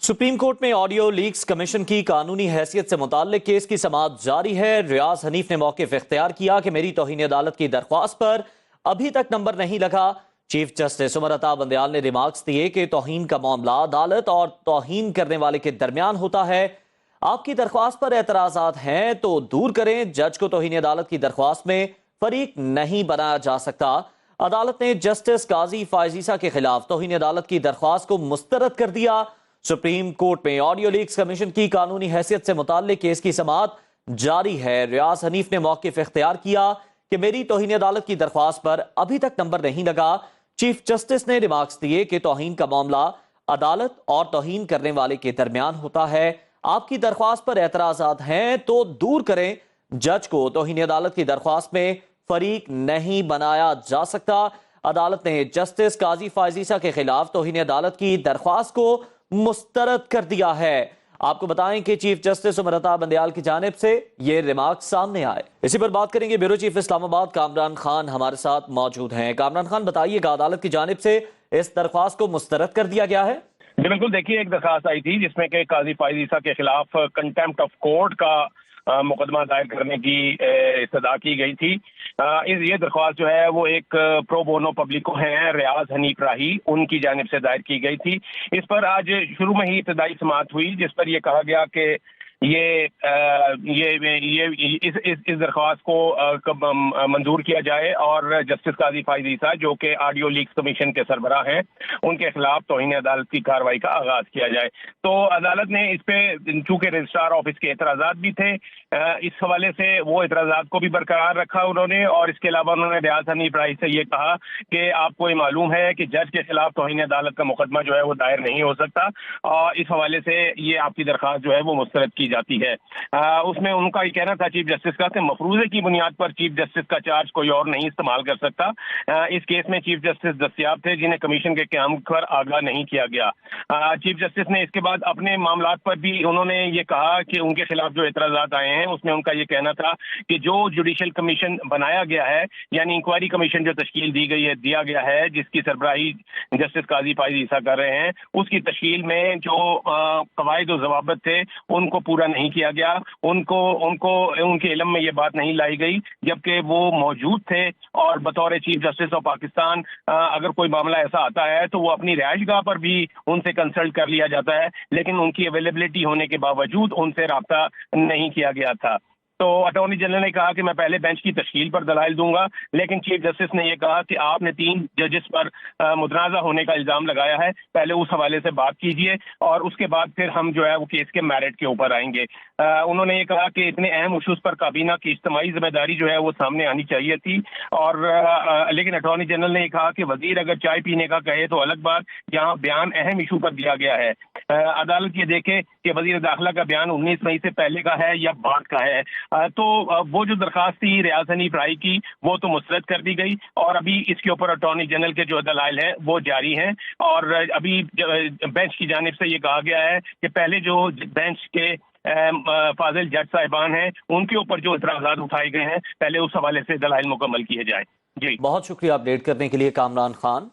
Supreme court में audio leaks commission की कानूनी हैसियत से मुताल्लिक केस की समाअत जारी है। रियाज हनीफ ने मौक़िफ़ इख्तियार किया कि मेरी तौहीन अदालत की दरख्वास्त पर अभी तक नंबर नहीं लगा। चीफ जस्टिस उमर अता बंदयाल ने रिमार्क्स दिए कि तौहीन का मामला अदालत और तौहीन करने वाले के दरमियान होता है। आपकी दरख्वास्त पर एतराज़ात हैं तो दूर करें। जज को तौहीन अदालत की दरख्वास्त में फरीक नहीं बनाया जा सकता। अदालत ने जस्टिस काजी फायजीसा के खिलाफ तौहीन अदालत की दरख्वास्त को मुस्तरद कर दिया। सुप्रीम कोर्ट में ऑडियो लीक्स कमीशन की कानूनी हैसियत से मुताल्लिक केस की समाअत जारी है। रियाज हनीफ ने मौक़िफ़ इख्तियार किया कि मेरी तौहीन अदालत की दरख्वास्त पर अभी तक नंबर नहीं लगा। चीफ जस्टिस ने रिमार्क्स दिए कि तौहीन का मामला अदालत और तौहीन करने वाले के दरमियान होता है। आपकी दरख्वास्त पर एतराज़ात हैं तो दूर करें। जज को तौहीन अदालत की दरख्वास्त में फरीक नहीं बनाया जा सकता। अदालत ने जस्टिस काजी फायजीसा के खिलाफ तौहीन अदालत की दरख्वास्त को मुस्तरद कर दिया है। आपको बताएं कि चीफ जस्टिस उमर अता बंदयाल की जानिब से ये रिमार्क सामने आए। इसी पर बात करेंगे। ब्यूरो चीफ इस्लामाबाद कामरान खान हमारे साथ मौजूद हैं। कामरान खान, बताइएगा, अदालत की जानिब से इस दरख्वास्त को मुस्तरद कर दिया गया है? बिल्कुल, देखिए, एक दरख्वास्त आई थी जिसमें कि काजी फायजीसा के खिलाफ कंटेम्प्ट ऑफ कोर्ट का मुकदमा दायर करने की इस्तदा की गई थी। ये दरख्वास्त जो है वो एक प्रो बोनो पब्लिको है रियाज हनीफ राही, उनकी जानिब से दायर की गई थी। इस पर आज शुरू में ही इब्तदाई समाअत हुई जिस पर यह कहा गया कि इस दरख्वास्त को मंजूर किया जाए और जस्टिस काजी फायजीसा, जो कि ऑडियो लीक्स कमीशन के सरबराह हैं, उनके खिलाफ तौहीन अदालत की कार्रवाई का आगाज किया जाए। तो अदालत ने इस पे, चूंकि रजिस्ट्रार ऑफिस के एतराज़ात भी थे, इस हवाले से वो एतराज़ात को भी बरकरार रखा उन्होंने। और इसके अलावा उन्होंने रियाज हनीफ राही से ये कहा कि आपको ये मालूम है कि जज के खिलाफ तौहीन अदालत का मुकदमा जो है वो दायर नहीं हो सकता, और इस हवाले से ये आपकी दरख्वास्त जो है वो मुस्तरद की जाती है। उसमें उनका ये कहना था चीफ जस्टिस का कि मफरूजे की बुनियाद पर चीफ जस्टिस का चार्ज कोई और नहीं इस्तेमाल कर सकता। इस केस में चीफ जस्टिस दस्तयाब थे जिन्हें कमीशन के क़याम पर आगाह नहीं किया गया। चीफ जस्टिस ने इसके बाद अपने मामलात पर भी उन्होंने ये कहा कि उनके खिलाफ जो एतराज़ात आए हैं उसमें उनका ये कहना था कि जो जुडिशल कमीशन बनाया गया है, यानी इंक्वायरी कमीशन जो तश्कील दिया गया है, जिसकी सरबराही जस्टिस काजी फायजीसा कर रहे हैं, उसकी तश्कील में जो कवायद और ज़वाबित थे उनको पूरा नहीं किया गया। उनके इल्म में ये बात नहीं लाई गई, जबकि वो मौजूद थे। और बतौर चीफ जस्टिस ऑफ पाकिस्तान अगर कोई मामला ऐसा आता है तो वो अपनी रिहाइशगाह पर भी उनसे कंसल्ट कर लिया जाता है, लेकिन उनकी अवेलेबिलिटी होने के बावजूद उनसे राब्ता नहीं किया गया था। तो अटॉर्नी जनरल ने कहा कि मैं पहले बेंच की तश्कील पर दलाइल दूंगा, लेकिन चीफ जस्टिस ने यह कहा कि आपने 3 जजेस पर मुतनाज़ा होने का इल्जाम लगाया है, पहले उस हवाले से बात कीजिए और उसके बाद फिर हम जो है वो केस के मेरिट के ऊपर आएंगे। उन्होंने ये कहा कि इतने अहम इशूज़ पर काबीना की इज्तिमाई जिम्मेदारी जो है वो सामने आनी चाहिए थी। और लेकिन अटॉर्नी जनरल ने कहा कि वजीर अगर चाय पीने का कहे तो अलग बात, यहाँ बयान अहम इशू पर दिया गया है। अदालत ये देखे कि वजीर दाखिला का बयान 19 मई से पहले का है या बाद का है। तो वो जो दरखास्त थी रियाज हनीफ राही की, वो तो मुस्तरद कर दी गई और अभी इसके ऊपर अटॉर्नी जनरल के जो दलाइल हैं वो जारी हैं। और अभी बेंच की जानिब से ये कहा गया है कि पहले जो बेंच के फाजिल जज साहिबान हैं उनके ऊपर जो इतराज़ात उठाए गए हैं, पहले उस हवाले से दलाइल मुकम्मल किए जाए। जी, बहुत शुक्रिया अपडेट करने के लिए कामरान खान।